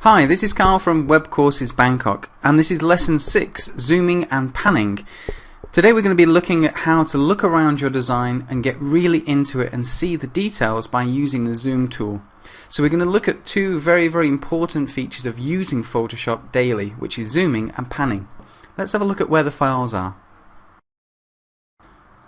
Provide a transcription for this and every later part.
Hi, this is Carl from Web Courses Bangkok, and this is Lesson 6, Zooming and Panning. Today we're going to be looking at how to look around your design and get really into it and see the details by using the Zoom tool. So we're going to look at two very important features of using Photoshop daily, which is zooming and panning. Let's have a look at where the files are.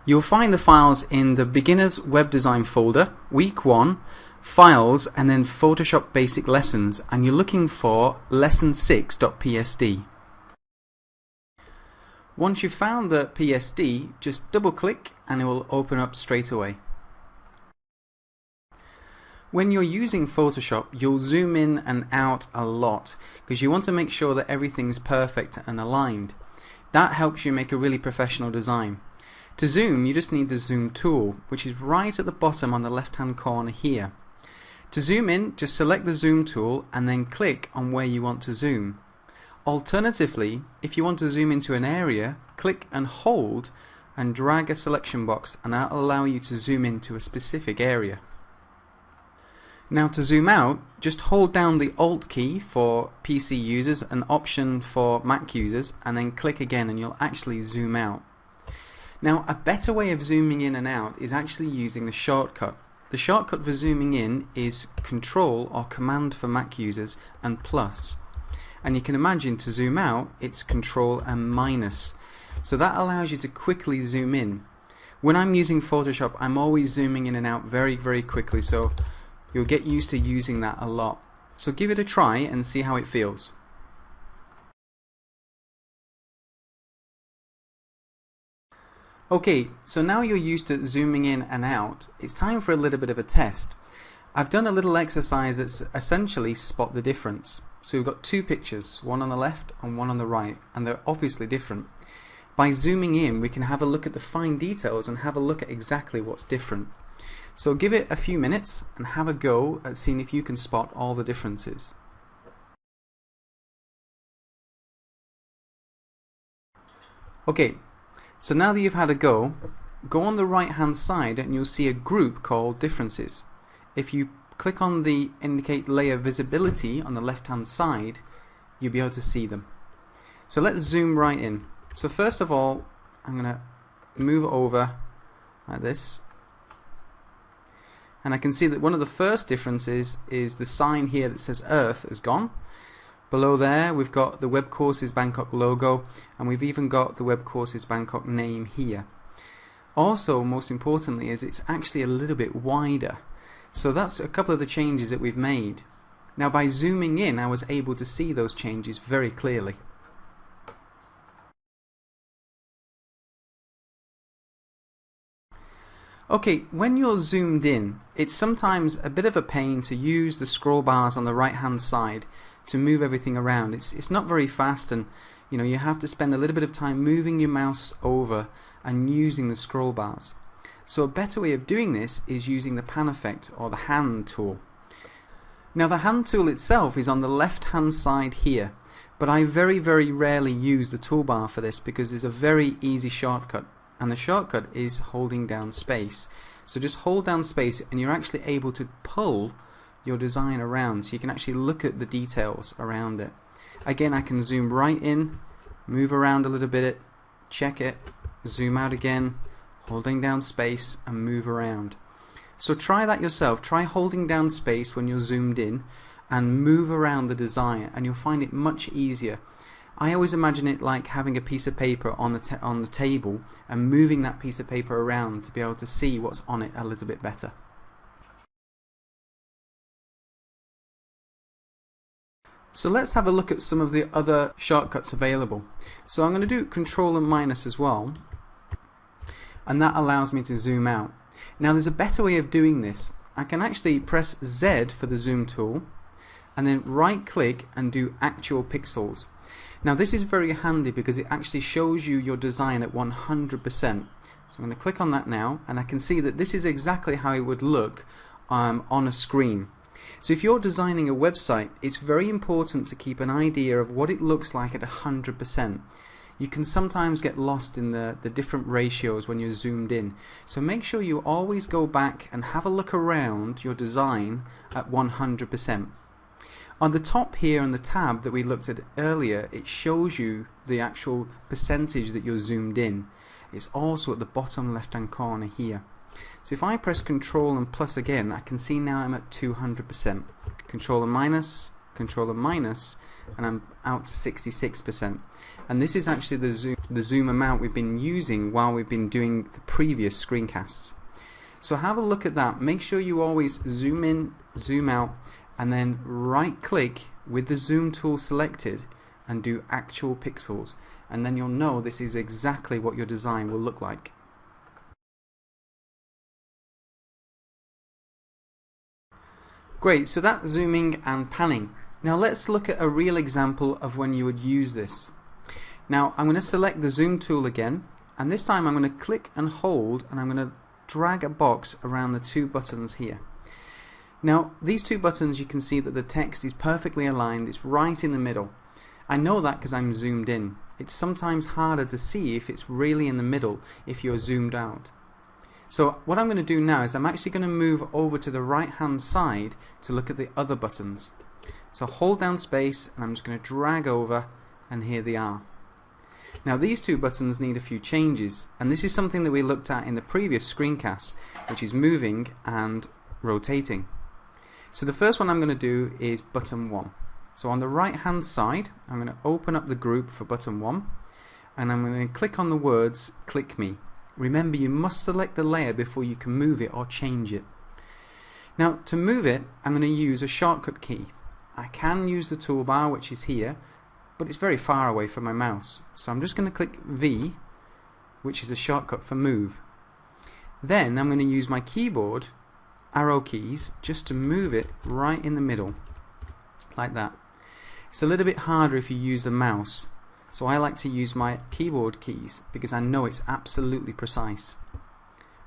You'll find the files in the Beginners Web Design folder, Week 1, Files, and then Photoshop Basic Lessons, and you're looking for lesson6.psd. Once you've found the PSD, just double click and it will open up straight away. When you're using Photoshop, you'll zoom in and out a lot because you want to make sure that everything's perfect and aligned. That helps you make a really professional design. To zoom, you just need the zoom tool, which is right at the bottom on the left hand corner here. To zoom in, just select the zoom tool and then click on where you want to zoom. Alternatively, if you want to zoom into an area, click and hold and drag a selection box, and that will allow you to zoom into a specific area. Now to zoom out, just hold down the Alt key for PC users and Option for Mac users, and then click again and you'll actually zoom out. Now a better way of zooming in and out is actually using the shortcut. The shortcut for zooming in is Control or Command for Mac users and plus. And you can imagine to zoom out it's Control and minus. So that allows you to quickly zoom in. When I'm using Photoshop, I'm always zooming in and out very quickly, so you'll get used to using that a lot. So give it a try and see how it feels. Okay, so now you're used to zooming in and out, it's time for a little bit of a test. I've done a little exercise that's essentially spot the difference. So we've got two pictures, one on the left and one on the right, and they're obviously different. By zooming in, we can have a look at the fine details and have a look at exactly what's different. So give it a few minutes and have a go at seeing if you can spot all the differences. Okay. So now that you've had a go on the right hand side and you'll see a group called Differences. If you click on the Indicate Layer Visibility on the left hand side, you'll be able to see them. So let's zoom right in. So first of all, I'm going to move over like this, and I can see that one of the first differences is the sign here that says Earth is gone. Below there we've got the Web Courses Bangkok logo, and we've even got the Web Courses Bangkok name here. Also, most importantly, is it's actually a little bit wider. So that's a couple of the changes that we've made. Now by zooming in, I was able to see those changes very clearly. Okay, when you're zoomed in, it's sometimes a bit of a pain to use the scroll bars on the right hand side to move everything around. It's not very fast, and you have to spend a little bit of time moving your mouse over and using the scroll bars. So a better way of doing this is using the pan effect or the hand tool. Now the hand tool itself is on the left hand side here, but I very rarely use the toolbar for this because it's a very easy shortcut, and the shortcut is holding down space. So just hold down space and you're actually able to pull your design around, so you can actually look at the details around it. Again, I can zoom right in, move around a little bit, check it, zoom out again, holding down space and move around. So try that yourself. Try holding down space when you're zoomed in and move around the design, and you'll find it much easier. I always imagine it like having a piece of paper on the table and moving that piece of paper around to be able to see what's on it a little bit better. So let's have a look at some of the other shortcuts available. So I'm going to do Control and minus as well, and that allows me to zoom out. Now there's a better way of doing this. I can actually press Z for the zoom tool and then right click and do actual pixels. Now this is very handy because it actually shows you your design at 100%. So I'm going to click on that now, and I can see that this is exactly how it would look on a screen. So if you're designing a website, it's very important to keep an idea of what it looks like at 100%. You can sometimes get lost in the different ratios when you're zoomed in. So make sure you always go back and have a look around your design at 100%. On the top here on the tab that we looked at earlier, it shows you the actual percentage that you're zoomed in. It's also at the bottom left hand corner here. So if I press Control and plus again, I can see now I'm at 200%. Control and minus, and I'm out to 66%. And this is actually the zoom amount we've been using while we've been doing the previous screencasts. So have a look at that. Make sure you always zoom in, zoom out, and then right click with the zoom tool selected and do actual pixels, and then you'll know this is exactly what your design will look like. Great, so that's zooming and panning. Now let's look at a real example of when you would use this. Now I'm going to select the zoom tool again, and this time I'm going to click and hold, and I'm going to drag a box around the two buttons here. Now these two buttons, you can see that the text is perfectly aligned, it's right in the middle. I know that because I'm zoomed in. It's sometimes harder to see if it's really in the middle if you're zoomed out. So what I'm going to do now is I'm actually going to move over to the right hand side to look at the other buttons. So hold down space and I'm just going to drag over, and here they are. Now these two buttons need a few changes, and this is something that we looked at in the previous screencast, which is moving and rotating. So the first one I'm going to do is button 1. So on the right hand side I'm going to open up the group for button 1, and I'm going to click on the words click me. Remember, you must select the layer before you can move it or change it. Now to move it I'm going to use a shortcut key. I can use the toolbar, which is here, but it's very far away from my mouse. So I'm just going to click V, which is a shortcut for move. Then I'm going to use my keyboard arrow keys just to move it right in the middle, like that. It's a little bit harder if you use the mouse, so I like to use my keyboard keys because I know it's absolutely precise.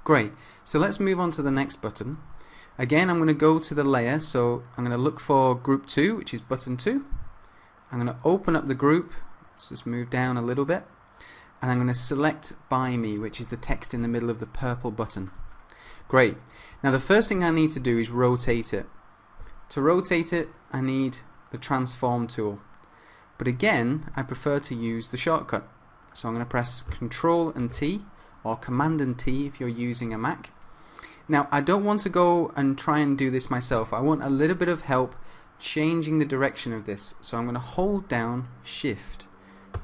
Great, so let's move on to the next button. Again, I'm going to go to the layer, so I'm going to look for group 2, which is button 2. I'm going to open up the group, so just move down a little bit, and I'm going to select by me, which is the text in the middle of the purple button. Great. Now the first thing I need to do is rotate it. To rotate it I need the transform tool, but again I prefer to use the shortcut. So I'm going to press Control and T, or Command and T if you're using a Mac. Now I don't want to go and try and do this myself. I want a little bit of help changing the direction of this, so I'm going to hold down Shift.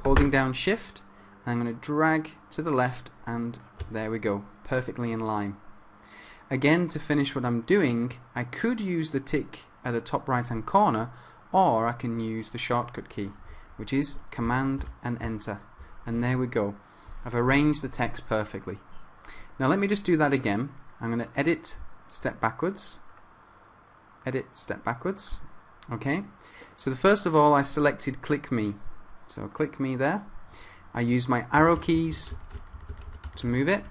Holding down Shift, and I'm going to drag to the left, and there we go, perfectly in line. Again, to finish what I'm doing, I could use the tick at the top right hand corner, or I can use the shortcut key, which is Command and Enter, and there we go. I've arranged the text perfectly. Now let me just do that again. I'm going to edit, step backwards, edit, step backwards. Okay, so first of all I selected click me, so click me there. I use my arrow keys to move it,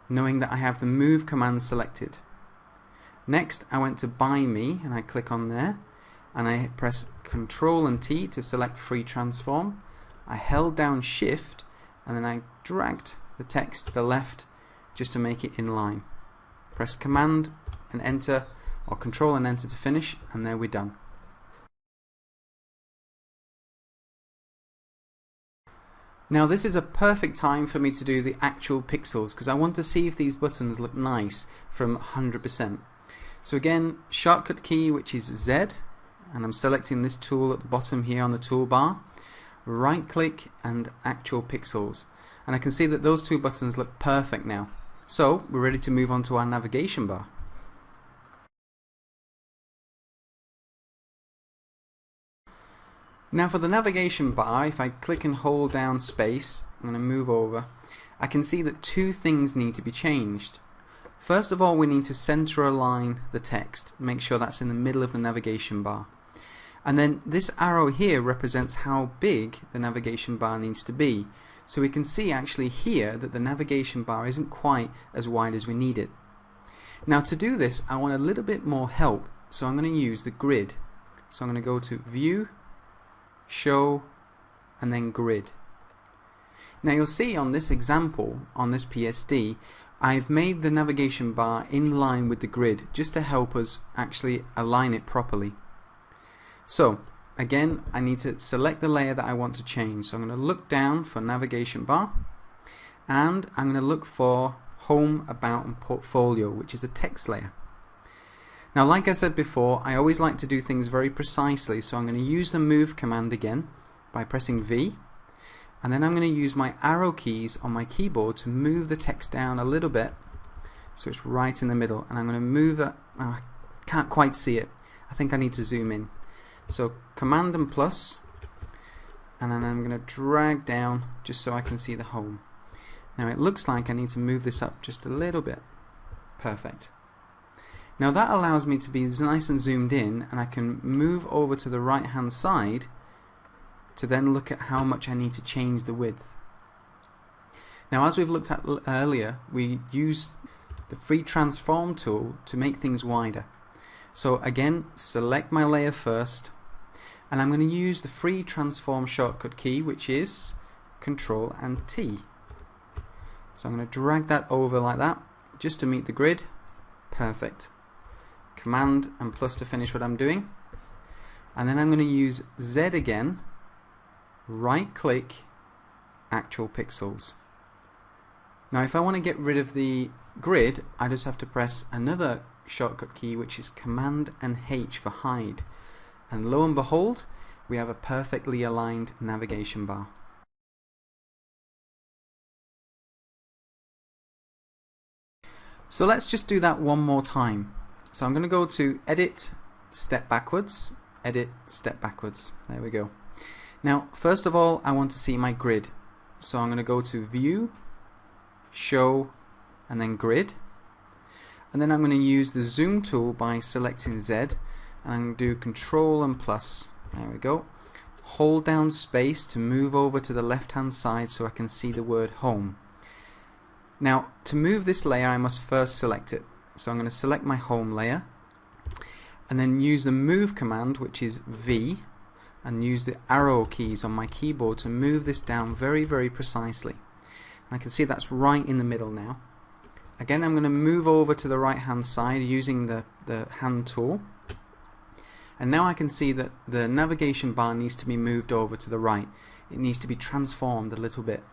knowing that I have the move command selected. Next I went to by me and I click on there, and I press Control and T to select free transform. I held down Shift, and then I dragged the text to the left just to make it in line. Press Command and Enter, or Control and Enter to finish, and there we're done. Now this is a perfect time for me to do the actual pixels, because I want to see if these buttons look nice from 100%. So again, shortcut key, which is Z, and I'm selecting this tool at the bottom here on the toolbar. Right click and actual pixels, and I can see that those two buttons look perfect now. So we're ready to move on to our navigation bar. Now for the navigation bar, if I click and hold down space, I'm going to move over, I can see that two things need to be changed. First of all, we need to center align the text, make sure that's in the middle of the navigation bar. And then this arrow here represents how big the navigation bar needs to be. So we can see actually here that the navigation bar isn't quite as wide as we need it. Now to do this, I want a little bit more help, so I'm going to use the grid. So I'm going to go to View, Show, and then Grid. Now you'll see on this example, on this PSD, I've made the navigation bar in line with the grid just to help us actually align it properly. So again, I need to select the layer that I want to change. So I'm going to look down for navigation bar, and I'm going to look for Home, About and Portfolio, which is a text layer. Now, like I said before, I always like to do things very precisely, so I'm going to use the move command again by pressing V, and then I'm going to use my arrow keys on my keyboard to move the text down a little bit so it's right in the middle, and I'm going to move it. Oh, I can't quite see it. I think I need to zoom in. So Command and plus, and then I'm going to drag down just so I can see the home. Now it looks like I need to move this up just a little bit. Perfect. Now that allows me to be nice and zoomed in, and I can move over to the right hand side to then look at how much I need to change the width. Now, as we've looked at earlier, we use the free transform tool to make things wider. So again, select my layer first, and I'm going to use the free transform shortcut key, which is Control and T. So I'm going to drag that over like that just to meet the grid. Perfect. Command and plus to finish what I'm doing, and then I'm going to use Z again, right click, actual pixels. Now if I want to get rid of the grid, I just have to press another shortcut key, which is Command and H for hide, and lo and behold, we have a perfectly aligned navigation bar. So let's just do that one more time. So I'm going to go to Edit, Step Backwards, Edit, Step Backwards. There we go. Now, first of all, I want to see my grid. So I'm going to go to View, Show, and then Grid. And then I'm going to use the Zoom tool by selecting Z, and I'm going to do Control and plus. There we go. Hold down space to move over to the left-hand side so I can see the word Home. Now, to move this layer, I must first select it. So I'm going to select my home layer, and then use the move command, which is V, and use the arrow keys on my keyboard to move this down very, very precisely. And I can see that's right in the middle now. Again, I'm going to move over to the right hand side using the hand tool, and now I can see that the navigation bar needs to be moved over to the right. It needs to be transformed a little bit.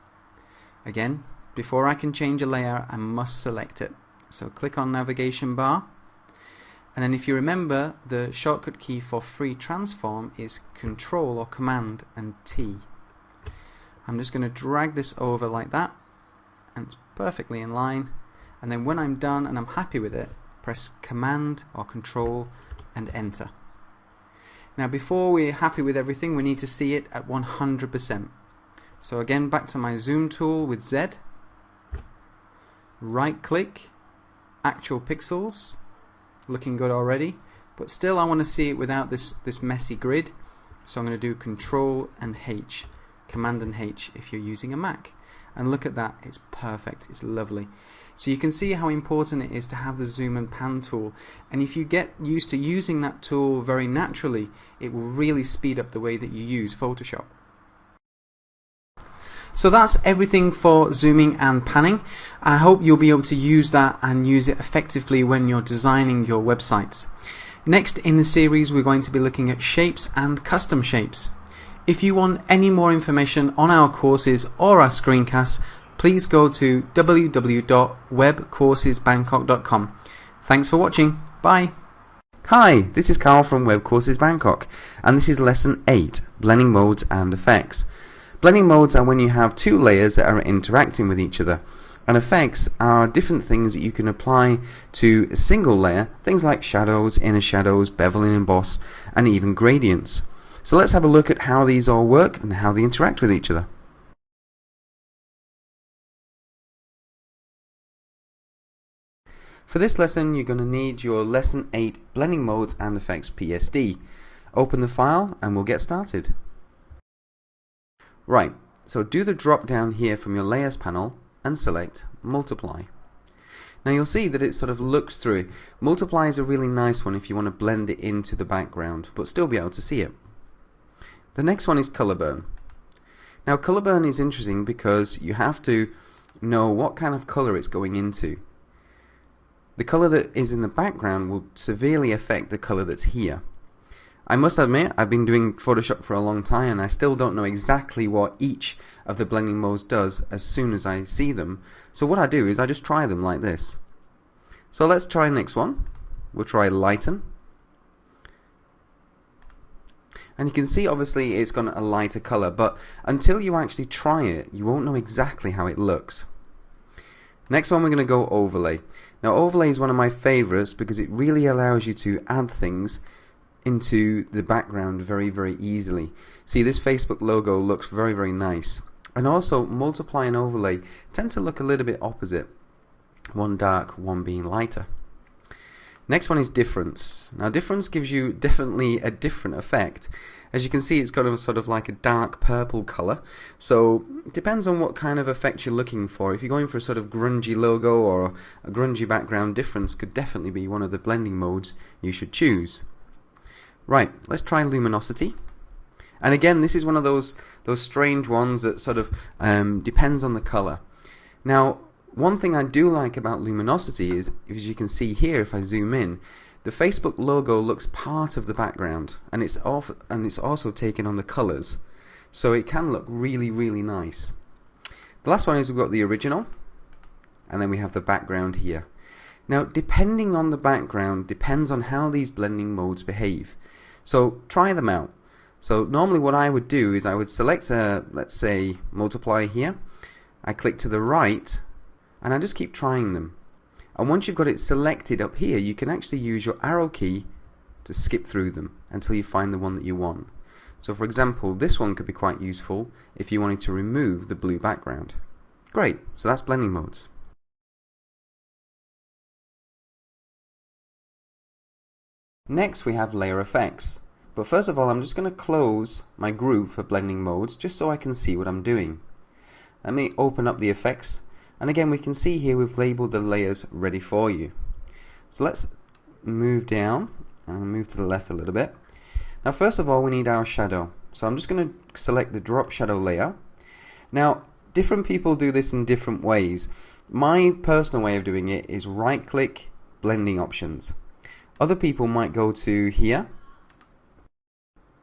Again, before I can change a layer, I must select it. So click on navigation bar, and then if you remember, the shortcut key for free transform is Control or Command and T. I'm just going to drag this over like that, and it's perfectly in line, and then when I'm done and I'm happy with it, press Command or Control and Enter. Now before we're happy with everything, we need to see it at 100%. So again, back to my zoom tool with Z, right click, actual pixels, looking good already, but still I want to see it without this messy grid, so I'm going to do Control and H, Command and H if you're using a Mac, and look at that, it's perfect, it's lovely. So you can see how important it is to have the zoom and pan tool, and if you get used to using that tool very naturally, it will really speed up the way that you use Photoshop. So that's everything for zooming and panning. I hope you'll be able to use that and use it effectively when you're designing your websites. Next in the series, we're going to be looking at shapes and custom shapes. If you want any more information on our courses or our screencasts, please go to www.webcoursesbangkok.com. Thanks for watching. Bye. Hi, this is Carl from Web Courses Bangkok, and this is Lesson 8, Blending Modes and Effects. Blending modes are when you have two layers that are interacting with each other, and effects are different things that you can apply to a single layer, things like shadows, inner shadows, bevel and emboss, and even gradients. So let's have a look at how these all work and how they interact with each other. For this lesson, you're going to need your Lesson 8 Blending Modes and Effects PSD. Open the file and we'll get started. Right, so do the drop down here from your Layers panel and select Multiply. Now you'll see that it sort of looks through. Multiply is a really nice one if you want to blend it into the background, but still be able to see it. The next one is Color Burn. Now Color Burn is interesting because you have to know what kind of color it's going into. The color that is in the background will severely affect the color that's here. I must admit, I've been doing Photoshop for a long time and I still don't know exactly what each of the blending modes does as soon as I see them. So what I do is I just try them like this. So let's try the next one. We'll try lighten. And you can see obviously it's got a lighter color, but until you actually try it, you won't know exactly how it looks. Next one, we're going to go overlay. Now overlay is one of my favorites because it really allows you to add things into the background very easily. See, this Facebook logo looks very nice. And also multiply and overlay tend to look a little bit opposite. One dark, one being lighter. Next one is difference. Now difference gives you definitely a different effect. As you can see, it's got a sort of like a dark purple color. So it depends on what kind of effect you're looking for. If you're going for a sort of grungy logo or a grungy background, difference could definitely be one of the blending modes you should choose. Right, let's try luminosity. And again, this is one of those strange ones that sort of depends on the color. Now, one thing I do like about luminosity is, as you can see here, if I zoom in, the Facebook logo looks part of the background, and it's also taken on the colors, so it can look really nice. The last one is we've got the original, and then we have the background here. Now, depending on the background depends on how these blending modes behave. So try them out. So normally what I would do is I would select let's say multiply here. I click to the right and I just keep trying them. And once you've got it selected up here, you can actually use your arrow key to skip through them until you find the one that you want. So for example, this one could be quite useful if you wanted to remove the blue background. Great, so that's blending modes. Next we have layer effects. But first of all, I'm just going to close my group for blending modes just so I can see what I'm doing. Let me open up the effects. And again, we can see here we've labeled the layers ready for you. So let's move down and move to the left a little bit. Now first of all, we need our shadow. So I'm just going to select the drop shadow layer. Now different people do this in different ways. My personal way of doing it is right click, blending options. Other people might go to here.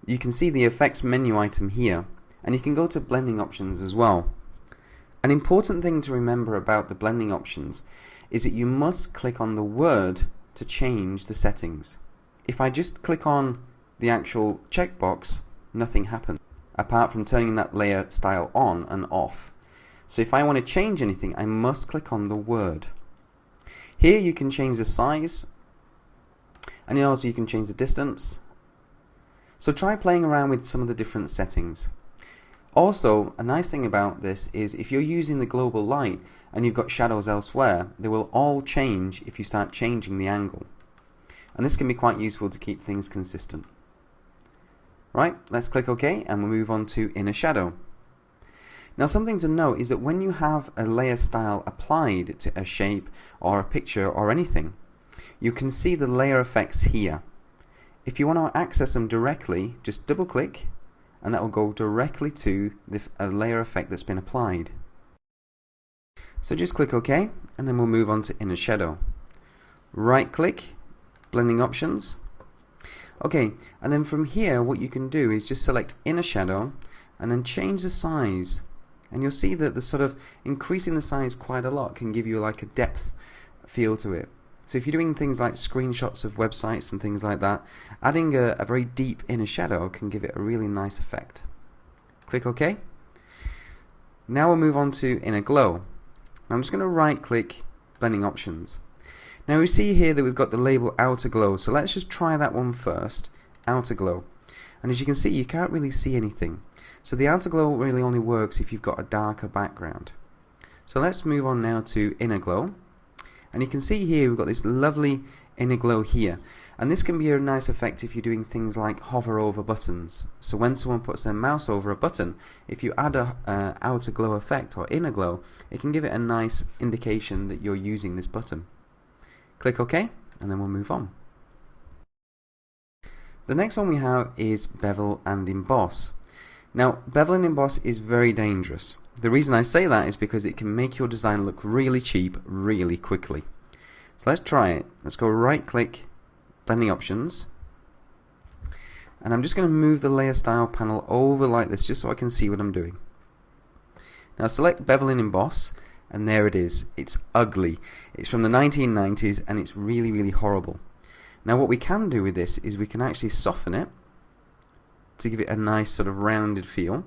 You can see the effects menu item here, and you can go to blending options as well. An important thing to remember about the blending options is that you must click on the word to change the settings. If I just click on the actual checkbox, nothing happens apart from turning that layer style on and off. So if I want to change anything, I must click on the word. Here you can change the size, and also you can change the distance. So try playing around with some of the different settings. Also, a nice thing about this is if you're using the global light and you've got shadows elsewhere, they will all change if you start changing the angle. And this can be quite useful to keep things consistent. Right, let's click OK and we'll move on to inner shadow. Now something to note is that when you have a layer style applied to a shape or a picture or anything, you can see the layer effects here. If you want to access them directly, just double click and that will go directly to a layer effect that's been applied. So just click OK and then we'll move on to inner shadow. Right click, blending options. Okay, and then from here what you can do is just select inner shadow and then change the size, and you'll see that the sort of increasing the size quite a lot can give you like a depth feel to it. So if you're doing things like screenshots of websites and things like that, adding a very deep inner shadow can give it a really nice effect. Click OK. Now we'll move on to inner glow. I'm just going to right click, blending options. Now we see here that we've got the label outer glow, so let's just try that one first, outer glow. And as you can see, you can't really see anything. So the outer glow really only works if you've got a darker background. So let's move on now to inner glow. And you can see here we've got this lovely inner glow here. And this can be a nice effect if you're doing things like hover over buttons. So when someone puts their mouse over a button, if you add a outer glow effect or inner glow, it can give it a nice indication that you're using this button. Click OK, and then we'll move on. The next one we have is bevel and emboss. Now, bevel and emboss is very dangerous. The reason I say that is because it can make your design look really cheap really quickly. So let's try it. Let's go right click, blending options. And I'm just going to move the layer style panel over like this just so I can see what I'm doing. Now select Bevel and Emboss, and there it is. It's ugly. It's from the 1990s and it's really, really horrible. Now what we can do with this is we can actually soften it to give it a nice sort of rounded feel,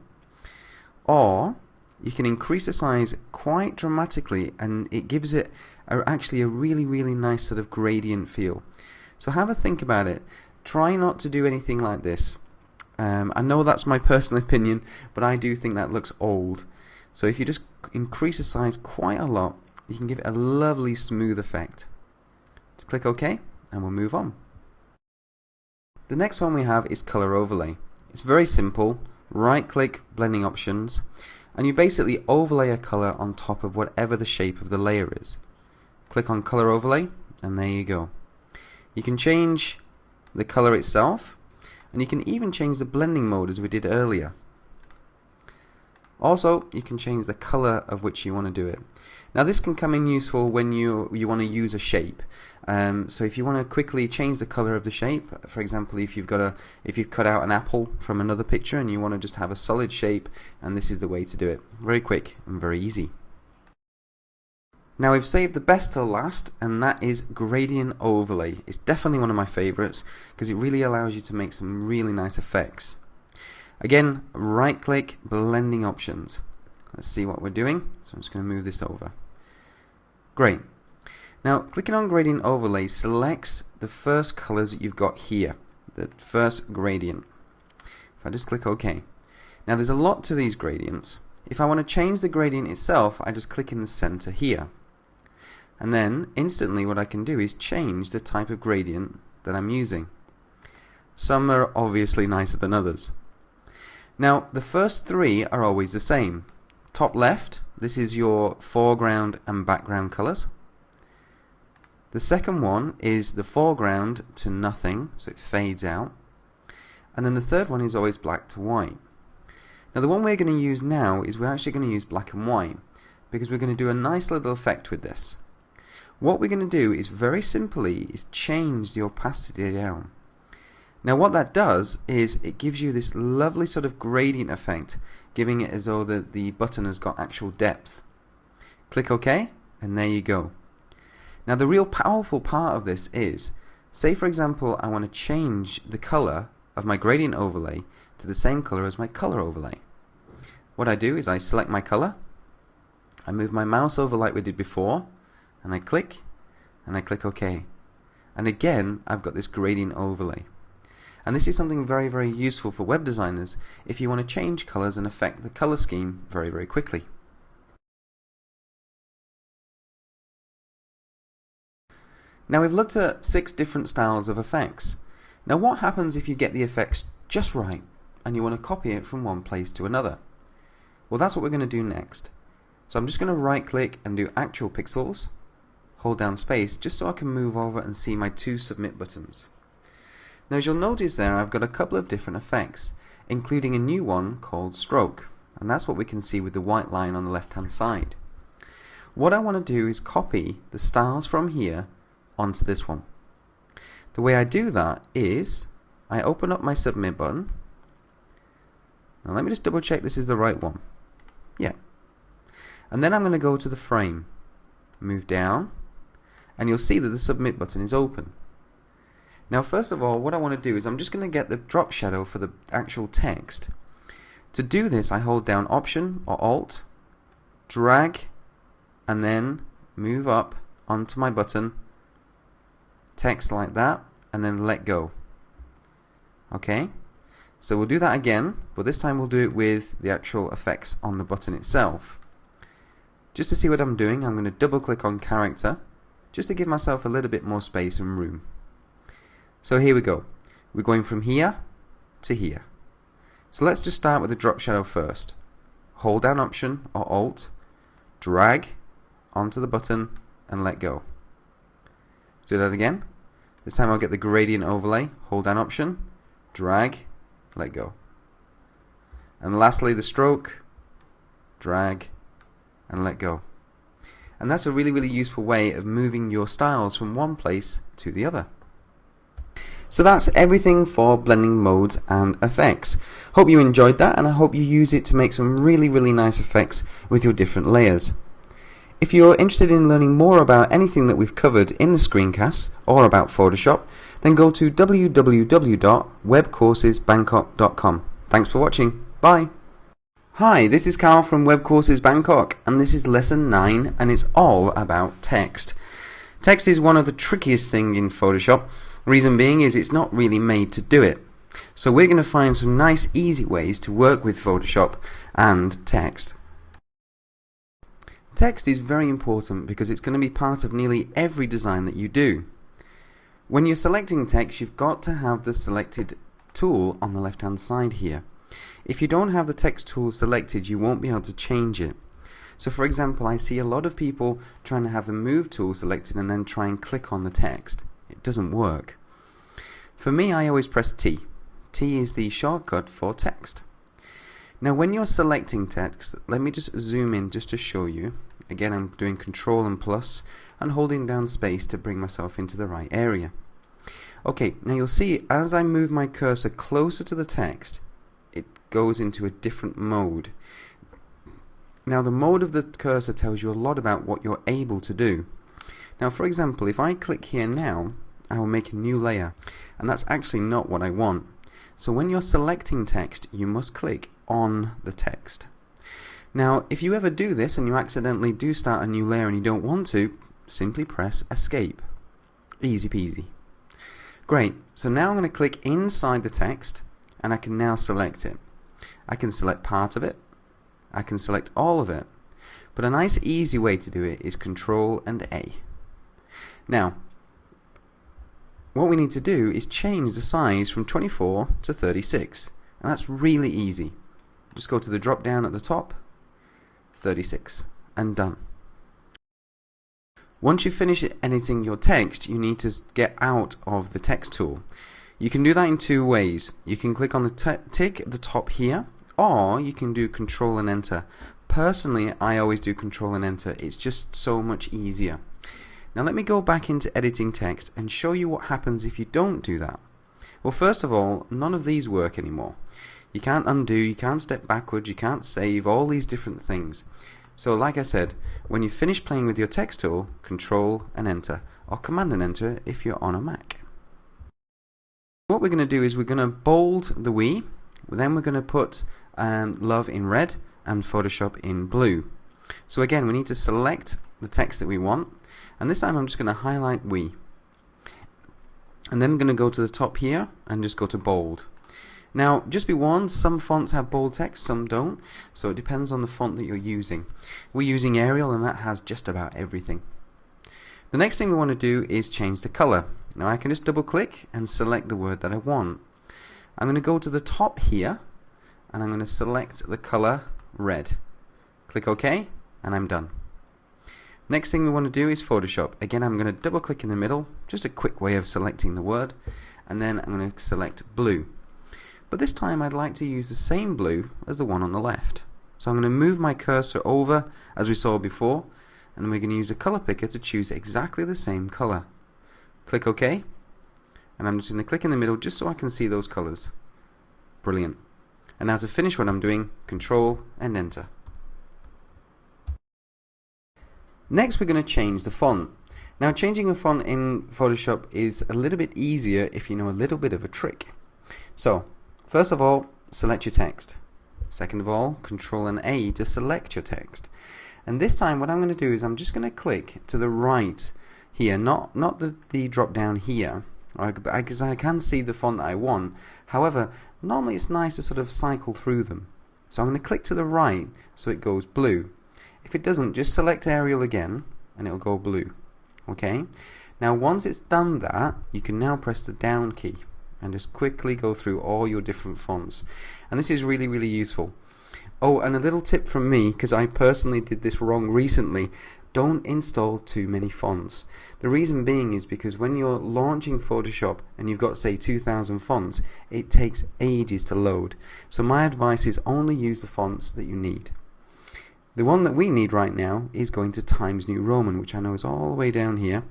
or you can increase the size quite dramatically and it gives it actually a really, really nice sort of gradient feel. So have a think about it. Try not to do anything like this. I know that's my personal opinion, but I do think that looks old. So if you just increase the size quite a lot, you can give it a lovely smooth effect. Just click OK and we'll move on. The next one we have is Color Overlay. It's very simple. Right click, Blending Options, and you basically overlay a color on top of whatever the shape of the layer is. Click on Color Overlay and there you go. You can change the color itself, and you can even change the blending mode as we did earlier. Also, you can change the color of which you want to do it. Now this can come in useful when you want to use a shape. So if you want to quickly change the color of the shape, for example, if you've cut out an apple from another picture and you want to just have a solid shape, and this is the way to do it. Very quick and very easy. Now we've saved the best till last, and that is Gradient Overlay. It's definitely one of my favorites because it really allows you to make some really nice effects. Again, right click, Blending Options. Let's see what we're doing. So I'm just going to move this over. Great. Now clicking on Gradient Overlay selects the first colors that you've got here, the first gradient. If I just click OK. Now there's a lot to these gradients. If I want to change the gradient itself, I just click in the center here. And then instantly what I can do is change the type of gradient that I'm using. Some are obviously nicer than others. Now the first three are always the same. Top left, this is your foreground and background colors. The second one is the foreground to nothing, so it fades out. And then the third one is always black to white. Now the one we're going to use now is we're actually going to use black and white because we're going to do a nice little effect with this. What we're going to do is very simply is change the opacity down. Now what that does is it gives you this lovely sort of gradient effect, giving it as though the button has got actual depth. Click OK and there you go. Now the real powerful part of this is, say for example I want to change the color of my gradient overlay to the same color as my color overlay. What I do is I select my color, I move my mouse over like we did before, and I click OK. And again I've got this gradient overlay. And this is something very, very useful for web designers if you want to change colors and affect the color scheme very, very quickly. Now we've looked at 6 different styles of effects. Now what happens if you get the effects just right and you want to copy it from one place to another? Well, that's what we're going to do next. So I'm just going to right click and do Actual Pixels, hold down space just so I can move over and see my 2 submit buttons. Now as you'll notice there, I've got a couple of different effects, including a new one called Stroke, and that's what we can see with the white line on the left hand side. What I want to do is copy the styles from here onto this one. The way I do that is I open up my submit button. Now let me just double check this is the right one. Yeah. And then I'm going to go to the frame, move down, and you'll see that the submit button is open. Now first of all, what I want to do is I'm just going to get the drop shadow for the actual text. To do this, I hold down Option or Alt, drag, and then move up onto my button, text like that, and then let go. Okay, so we'll do that again, but this time we'll do it with the actual effects on the button itself. Just to see what I'm doing, I'm going to double click on Character, just to give myself a little bit more space and room. So here we go. We're going from here to here. So let's just start with the drop shadow first. Hold down Option or Alt, drag onto the button, and let go. Let's do that again. This time I'll get the gradient overlay, hold down Option, drag, let go. And lastly the stroke, drag, and let go. And that's a really, really useful way of moving your styles from one place to the other. So that's everything for blending modes and effects. Hope you enjoyed that, and I hope you use it to make some really nice effects with your different layers. If you're interested in learning more about anything that we've covered in the screencasts or about Photoshop, then go to www.webcoursesbangkok.com. Thanks for watching. Bye. Hi, this is Carl from Web Courses Bangkok, and this is lesson 9, and it's all about text. Text is one of the trickiest things in Photoshop. Reason being is it's not really made to do it. So we're going to find some nice easy ways to work with Photoshop and text. Text is very important because it's going to be part of nearly every design that you do. When you're selecting text, you've got to have the selected tool on the left hand side here. If you don't have the text tool selected, you won't be able to change it. So for example, I see a lot of people trying to have the move tool selected and then try and click on the text. It doesn't work. For me, I always press T. T is the shortcut for text. Now when you're selecting text, let me just zoom in just to show you. Again, I'm doing Control and plus and holding down space to bring myself into the right area. Okay, now you'll see as I move my cursor closer to the text, it goes into a different mode. Now the mode of the cursor tells you a lot about what you're able to do. Now for example, if I click here now, I will make a new layer, and that's actually not what I want. So when you're selecting text, you must click on the text. Now if you ever do this and you accidentally do start a new layer and you don't want to, simply press escape. Easy peasy. Great, so now I'm going to click inside the text and I can now select it. I can select part of it, I can select all of it, but a nice easy way to do it is Control and A. Now what we need to do is change the size from 24 to 36, and that's really easy. Just go to the drop down at the top, 36, and done. Once you finish editing your text, you need to get out of the text tool. You can do that in two ways. You can click on the tick at the top here, or you can do Control and Enter. Personally, I always do Control and Enter. It's just so much easier. Now let me go back into editing text and show you what happens if you don't do that. Well, first of all, none of these work anymore. You can't undo, you can't step backwards, you can't save, all these different things. So like I said, when you finish playing with your text tool, Control and Enter, or Command and Enter if you're on a Mac. What we're going to do is we're going to bold the we, then we're going to put love in red and Photoshop in blue. So again, we need to select the text that we want, and this time I'm just going to highlight we, and then I'm going to go to the top here and just go to bold. Now just be warned, some fonts have bold text, some don't, so it depends on the font that you're using. We're using Arial and that has just about everything. The next thing we want to do is change the color. Now I can just double click and select the word that I want. I'm going to go to the top here and I'm going to select the color red. Click OK and I'm done. Next thing we want to do is Photoshop. Again, I'm going to double click in the middle, just a quick way of selecting the word, and then I'm going to select blue. But this time I'd like to use the same blue as the one on the left. So I'm going to move my cursor over as we saw before, and we're going to use a color picker to choose exactly the same color. Click OK, and I'm just going to click in the middle just so I can see those colors. Brilliant. And now to finish what I'm doing, Control and Enter. Next we're going to change the font. Now changing a font in Photoshop is a little bit easier if you know a little bit of a trick. So first of all, select your text. Second of all, Control and A to select your text. And this time what I'm going to do is I'm just going to click to the right here, not the drop down here, because I can see the font that I want. However, normally it's nice to sort of cycle through them. So I'm going to click to the right so it goes blue. If it doesn't, just select Arial again and it'll go blue. Okay? Now once it's done that, you can now press the down key and just quickly go through all your different fonts. And this is really useful. Oh, and a little tip from me, because I personally did this wrong recently, don't install too many fonts. The reason being is because when you're launching Photoshop and you've got say 2,000 fonts, it takes ages to load. So my advice is only use the fonts that you need. The one that we need right now is going to Times New Roman, which I know is all the way down here.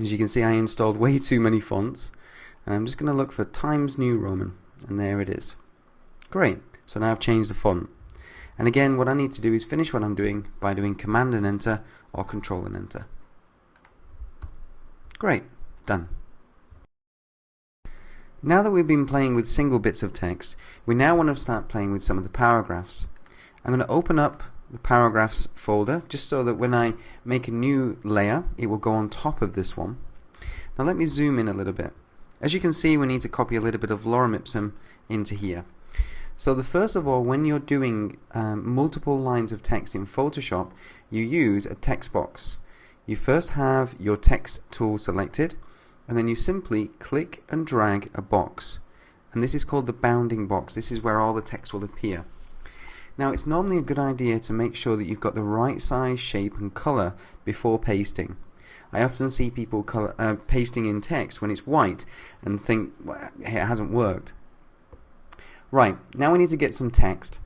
As you can see, I installed way too many fonts, and I'm just going to look for Times New Roman, and there it is. Great, so now I've changed the font. And again, what I need to do is finish what I'm doing by doing Command and Enter or Control and Enter. Great, done. Now that we've been playing with single bits of text, we now want to start playing with some of the paragraphs. I'm going to open up the paragraphs folder just so that when I make a new layer, it will go on top of this one. Now let me zoom in a little bit. As you can see, we need to copy a little bit of lorem ipsum into here. So first of all, when you're doing multiple lines of text in Photoshop, you use a text box. You first have your text tool selected, and then you simply click and drag a box. And this is called the bounding box. This is where all the text will appear. Now, it's normally a good idea to make sure that you've got the right size, shape and color before pasting. I often see people pasting in text when it's white and think, well, it hasn't worked. Right, now we need to get some text.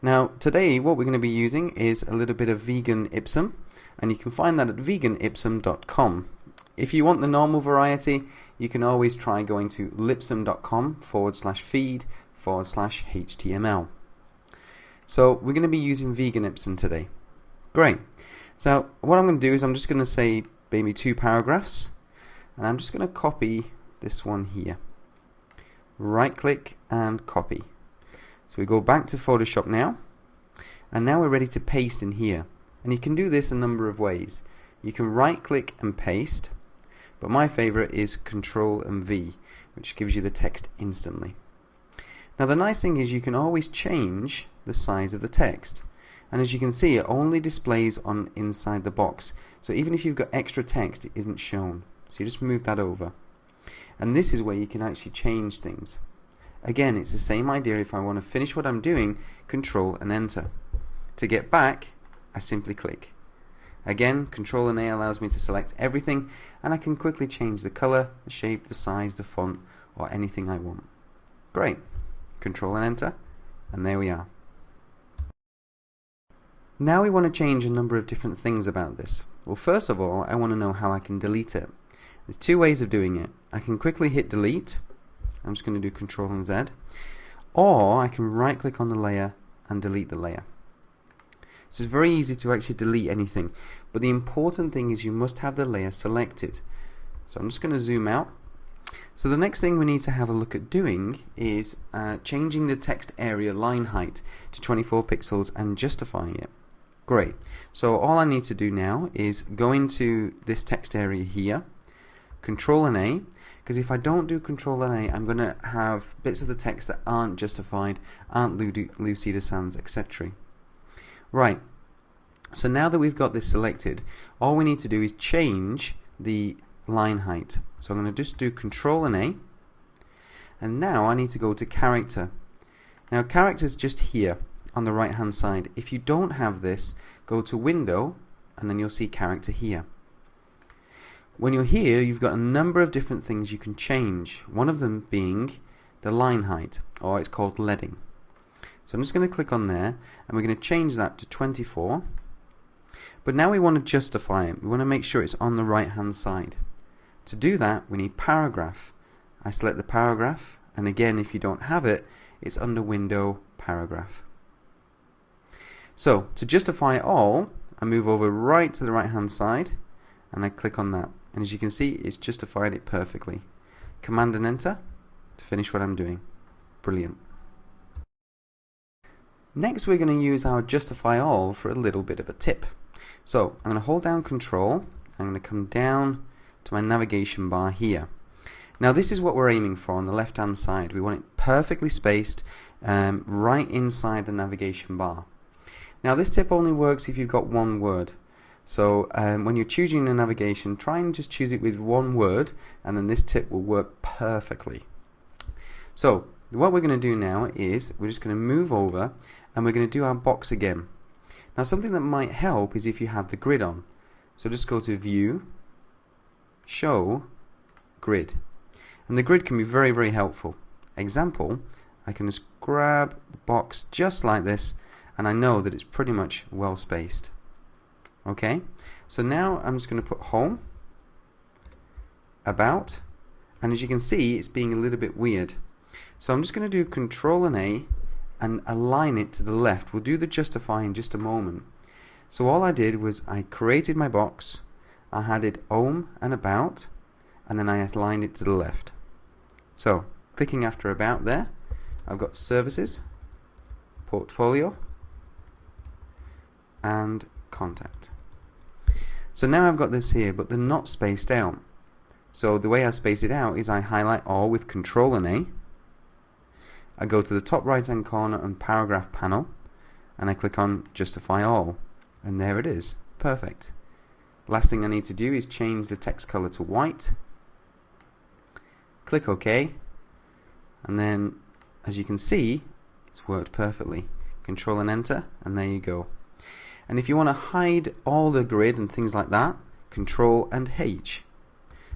Now, today what we're going to be using is a little bit of vegan Ipsum, and you can find that at veganipsum.com. If you want the normal variety, you can always try going to lipsum.com/feed/HTML. So we're going to be using vegan Ipsum today. Great. So what I'm going to do is I'm just going to say maybe 2 paragraphs, and I'm just going to copy this one here. Right click and copy. So we go back to Photoshop now, and now we're ready to paste in here. And you can do this a number of ways. You can right click and paste, but my favorite is Control and V, which gives you the text instantly. Now the nice thing is you can always change the size of the text, and as you can see, it only displays on inside the box, so even if you've got extra text, it isn't shown. So you just move that over, and this is where you can actually change things. Again, it's the same idea. If I want to finish what I'm doing, Control and Enter. To get back, I simply click. Again, Control and A allows me to select everything, and I can quickly change the color, the shape, the size, the font, or anything I want. Great. Control and Enter, and there we are. Now we want to change a number of different things about this. Well, first of all, I want to know how I can delete it. There's 2 ways of doing it. I can quickly hit delete. I'm just going to do Control and Z, or I can right click on the layer and delete the layer. So it's very easy to actually delete anything, but the important thing is you must have the layer selected. So I'm just going to zoom out. So the next thing we need to have a look at doing is changing the text area line height to 24 pixels and justifying it. Great. So all I need to do now is go into this text area here, Control and A, because if I don't do Control and A, I'm going to have bits of the text that aren't justified, aren't Lucida Sans, etc. Right. So now that we've got this selected, all we need to do is change the line height. So I'm going to just do Control and A, and now I need to go to character. Now character's just here on the right hand side. If you don't have this, go to Window, and then you'll see character here. When you're here, you've got a number of different things you can change, one of them being the line height, or it's called leading. So I'm just going to click on there, and we're going to change that to 24. But now we want to justify it. We want to make sure it's on the right hand side. To do that, we need paragraph. I select the paragraph, and again, if you don't have it, it's under Window, Paragraph. So to justify it all, I move over right to the right hand side, and I click on that. And as you can see, it's justified it perfectly. Command and Enter to finish what I'm doing. Brilliant. Next, we're going to use our Justify All for a little bit of a tip. So I'm going to hold down Control. I'm going to come down to my navigation bar here. Now this is what we're aiming for on the left hand side. We want it perfectly spaced right inside the navigation bar. Now this tip only works if you've got one word. So when you're choosing a navigation, try and just choose it with one word, and then this tip will work perfectly. So what we're going to do now is we're just going to move over, and we're going to do our box again. Now something that might help is if you have the grid on. So just go to View, Show, Grid. And the grid can be very, very helpful. Example, I can just grab the box just like this, and I know that it's pretty much well spaced. Okay, so now I'm just going to put home, about, and as you can see it's being a little bit weird. So I'm just going to do Control and A and align it to the left. We'll do the justify in just a moment. So all I did was I created my box, I had it home and about, and then I aligned it to the left. So clicking after about there, I've got services, portfolio, and contact. So now I've got this here, but they're not spaced out. So the way I space it out is I highlight all with Control and A. I go to the top right hand corner and paragraph panel, and I click on justify all, and there it is. Perfect. Last thing I need to do is change the text color to white. Click OK, and then as you can see it's worked perfectly. Control and enter, and there you go. And if you want to hide all the grid and things like that, Control and H,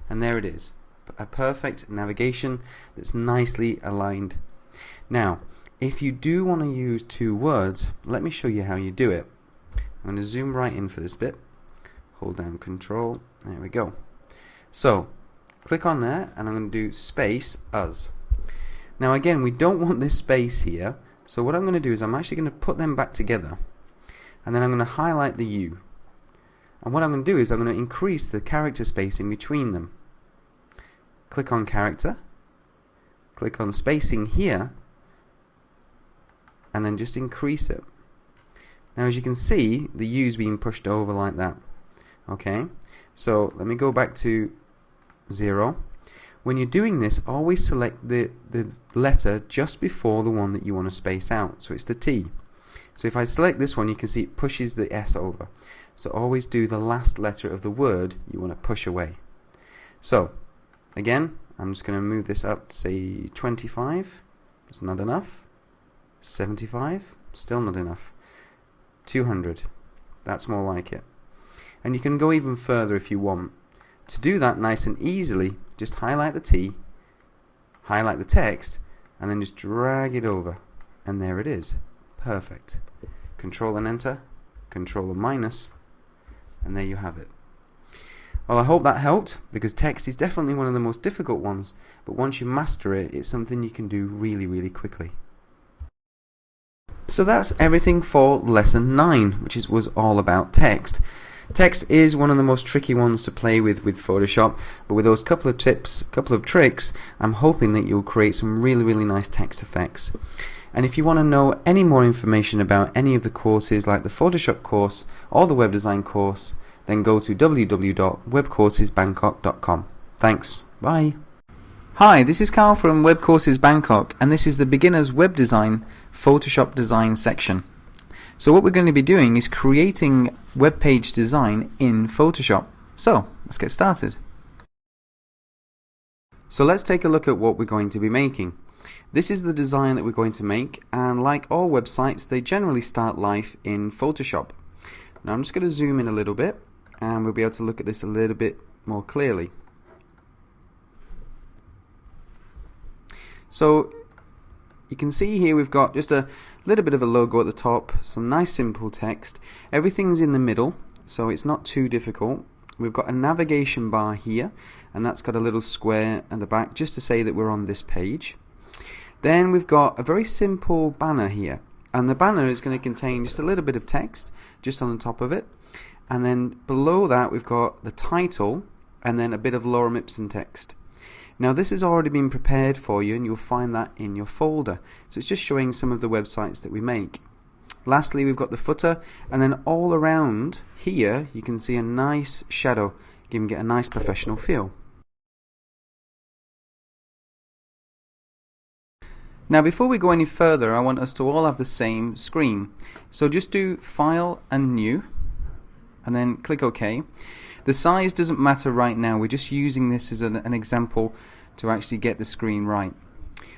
and there it is. A perfect navigation that's nicely aligned. Now if you do want to use two words, let me show you how you do it. I'm going to zoom right in for this bit, hold down Control, there we go. So click on there and I'm going to do space us. Now again, we don't want this space here, so what I'm going to do is I'm actually going to put them back together, and then I'm going to highlight the U, and what I'm going to do is I'm going to increase the character spacing between them. Click on character, click on spacing here, and then just increase it. Now as you can see, the U's being pushed over like that. Okay, so let me go back to 0. When you're doing this, always select the letter just before the one that you want to space out. So it's the T. So if I select this one, you can see it pushes the S over. So always do the last letter of the word you want to push away. So again, I'm just going to move this up to say 25. It's not enough. 75. Still not enough. 200. That's more like it. And you can go even further if you want. To do that nice and easily, just highlight the T, highlight the text, and then just drag it over, and there it is. Perfect. Control and enter, Control and minus, and there you have it. Well, I hope that helped, because text is definitely one of the most difficult ones, but once you master it, it's something you can do really, really quickly. So that's everything for lesson 9, which was all about text. Text is one of the most tricky ones to play with Photoshop, but with those couple of tips, couple of tricks, I'm hoping that you'll create some really, really nice text effects. And if you want to know any more information about any of the courses, like the Photoshop course or the web design course, then go to www.webcoursesbangkok.com. Thanks. Bye. Hi, this is Carl from Web Courses Bangkok, and this is the Beginner's Web Design Photoshop Design section. So what we're going to be doing is creating web page design in Photoshop. So let's get started. So let's take a look at what we're going to be making. This is the design that we're going to make, and like all websites, they generally start life in Photoshop. Now I'm just going to zoom in a little bit, and we'll be able to look at this a little bit more clearly. So you can see here we've got just a little bit of a logo at the top, some nice simple text. Everything's in the middle, so it's not too difficult. We've got a navigation bar here, and that's got a little square at the back just to say that we're on this page. Then we've got a very simple banner here, and the banner is going to contain just a little bit of text just on the top of it, and then below that we've got the title and then a bit of Lorem Ipsum text. Now this has already been prepared for you, and you'll find that in your folder. So it's just showing some of the websites that we make. Lastly, we've got the footer, and then all around here you can see a nice shadow, giving it a nice professional feel. Now before we go any further, I want us to all have the same screen. So just do File and New, and then click OK. The size doesn't matter right now, we're just using this as an example to actually get the screen right.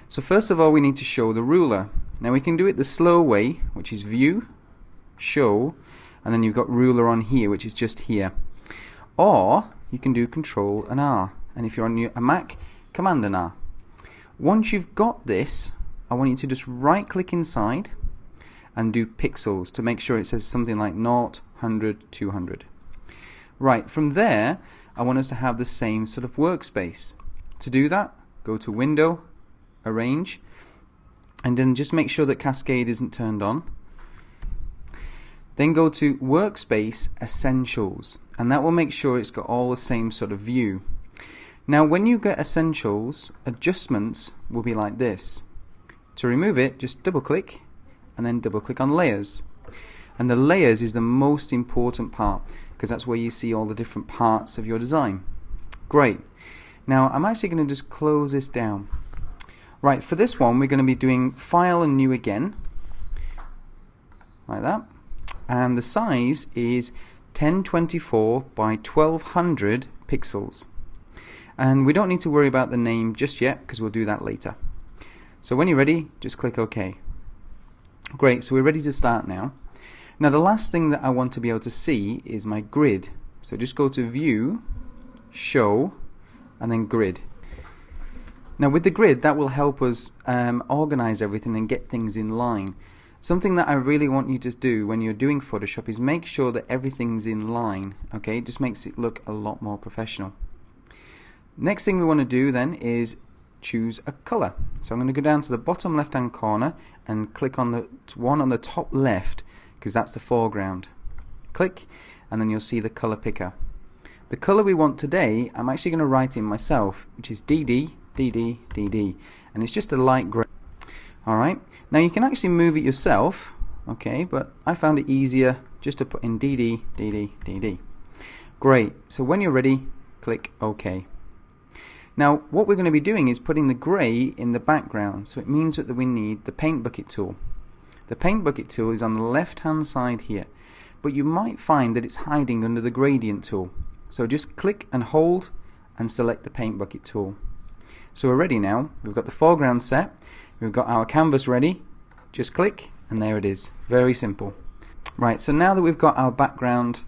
So first of all we need to show the ruler. Now we can do it the slow way, which is View, Show, and then you've got ruler on here, which is just here. Or you can do Control and R, and if you're on a Mac, Command and R. Once you've got this, I want you to just right click inside and do pixels to make sure it says something like 0, 100, 200. Right, from there I want us to have the same sort of workspace. To do that, go to Window, Arrange, and then just make sure that Cascade isn't turned on. Then go to Workspace Essentials, and that will make sure it's got all the same sort of view. Now when you get Essentials, adjustments will be like this. To remove it, just double click and then double click on Layers. And the Layers is the most important part, because that's where you see all the different parts of your design. Great. Now I'm actually going to just close this down. Right, for this one we're going to be doing File and New again, like that. And the size is 1024 by 1200 pixels. And we don't need to worry about the name just yet, because we'll do that later. So when you're ready, just click OK. Great, so we're ready to start now. Now the last thing that I want to be able to see is my grid. So just go to View, Show, and then Grid. Now with the grid, that will help us organize everything and get things in line. Something that I really want you to do when you're doing Photoshop is make sure that everything's in line. Okay, it just makes it look a lot more professional. Next thing we want to do then is choose a color. So I'm going to go down to the bottom left hand corner and click on the one on the top left, because that's the foreground. Click, and then you'll see the color picker. The color we want today, I'm actually going to write in myself, which is DD, DD, DD, and it's just a light gray. Alright, now you can actually move it yourself, okay, but I found it easier just to put in DD, DD, DD. Great, so when you're ready, click OK. Now what we're going to be doing is putting the grey in the background, so it means that we need the paint bucket tool. The paint bucket tool is on the left hand side here, but you might find that it's hiding under the gradient tool. So just click and hold and select the paint bucket tool. So we're ready now. We've got the foreground set, we've got our canvas ready. Just click and there it is. Very simple. Right, so now that we've got our background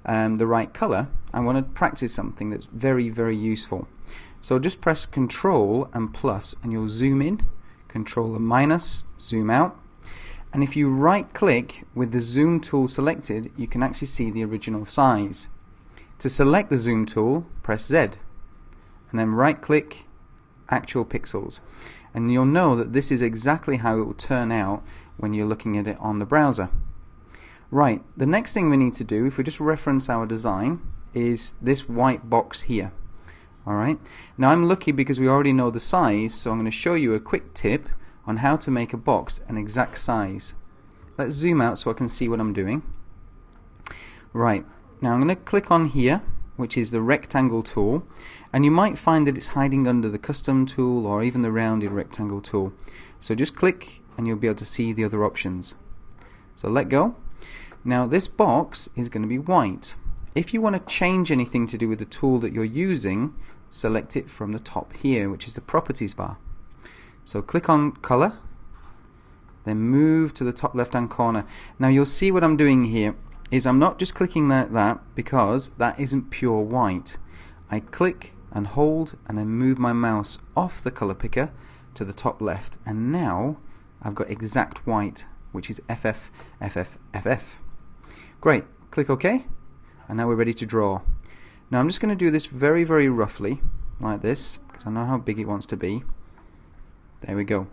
the right color, I want to practice something that's very, very useful. So just press Control and plus and you'll zoom in, Control and minus, zoom out. And if you right click with the zoom tool selected, you can actually see the original size. To select the zoom tool, press Z and then right click, actual pixels, and you'll know that this is exactly how it will turn out when you're looking at it on the browser. Right, the next thing we need to do, if we just reference our design, is this white box here. Alright, now I'm lucky because we already know the size, so I'm going to show you a quick tip on how to make a box an exact size. Let's zoom out so I can see what I'm doing. Right, now I'm going to click on here, which is the rectangle tool, and you might find that it's hiding under the custom tool or even the rounded rectangle tool. So just click and you'll be able to see the other options. So let go. Now this box is going to be white. If you want to change anything to do with the tool that you're using, select it from the top here, which is the properties bar. So click on color, then move to the top left hand corner. Now you'll see what I'm doing here is I'm not just clicking that because that isn't pure white. I click and hold and then move my mouse off the color picker to the top left, and now I've got exact white, which is FF, FF, FF. Great, click OK, and now we're ready to draw. Now I'm just going to do this very, very roughly like this, because I know how big it wants to be. There we go.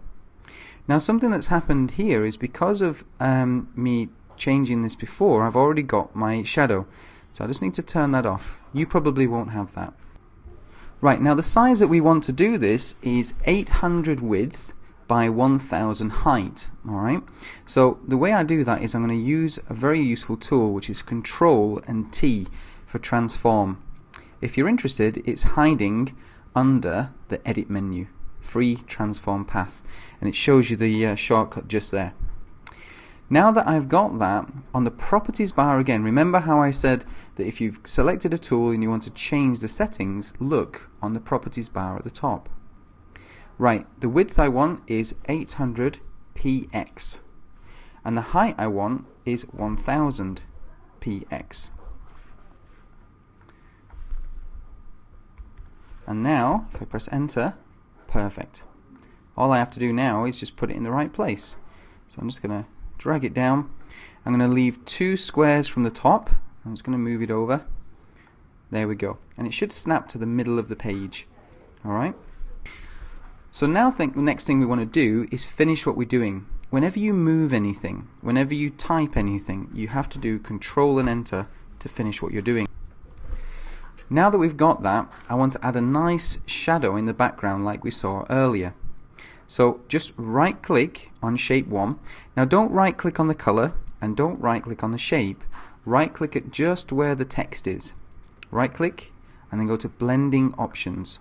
Now something that's happened here is because of me changing this before, I've already got my shadow, so I just need to turn that off. You probably won't have that. Right, now the size that we want to do this is 800 width by 1000 height. Alright, so the way I do that is I'm going to use a very useful tool, which is Control and T for transform. If you're interested, it's hiding under the edit menu, free transform path, and it shows you the shortcut just there. Now that I've got that, on the properties bar again, remember how I said that if you've selected a tool and you want to change the settings, look on the properties bar at the top. Right, the width I want is 800 px and the height I want is 1000 px. And now if I press enter, perfect. All I have to do now is just put it in the right place. So I'm just going to drag it down. I'm going to leave 2 squares from the top. I'm just going to move it over There we go. And it should snap to the middle of the page. Alright? So now the next thing we want to do is finish what we're doing. Whenever you move anything, whenever you type anything, you have to do Control and Enter to finish what you're doing. Now that we've got that, I want to add a nice shadow in the background like we saw earlier. So just right click on shape 1. Now don't right click on the color and don't right click on the shape. Right click at just where the text is. Right click and then go to blending options.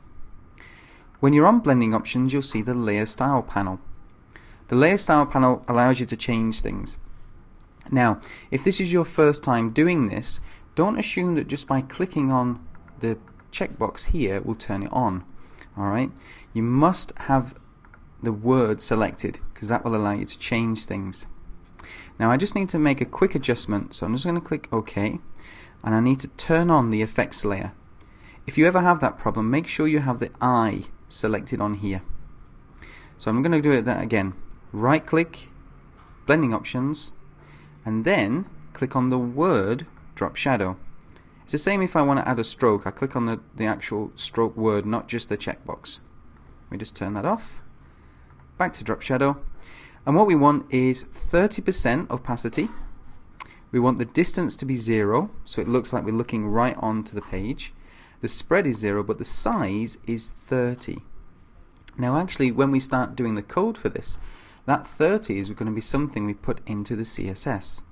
When you're on blending options, you'll see the layer style panel. The layer style panel allows you to change things. Now if this is your first time doing this, don't assume that just by clicking on the checkbox here will turn it on. Alright, you must have the word selected because that will allow you to change things. Now I just need to make a quick adjustment, so I'm just going to click OK, and I need to turn on the effects layer. If you ever have that problem, make sure you have the eye selected on here. So I'm going to do that again. Right click, blending options, and then click on the word drop shadow. It's the same if I want to add a stroke. I click on the actual stroke word, not just the checkbox. We just turn that off. Back to drop shadow. And what we want is 30% opacity. We want the distance to be 0, so it looks like we're looking right onto the page. The spread is 0, but the size is 30. Now actually, when we start doing the code for this, that 30 is going to be something we put into the CSS.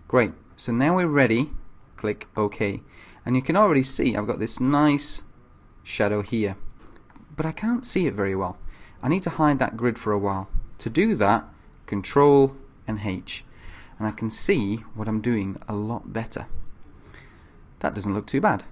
Great. So now we're ready. Click OK, and you can already see I've got this nice shadow here, but I can't see it very well. I need to hide that grid for a while. To do that, Control and H, and I can see what I'm doing a lot better. That doesn't look too bad.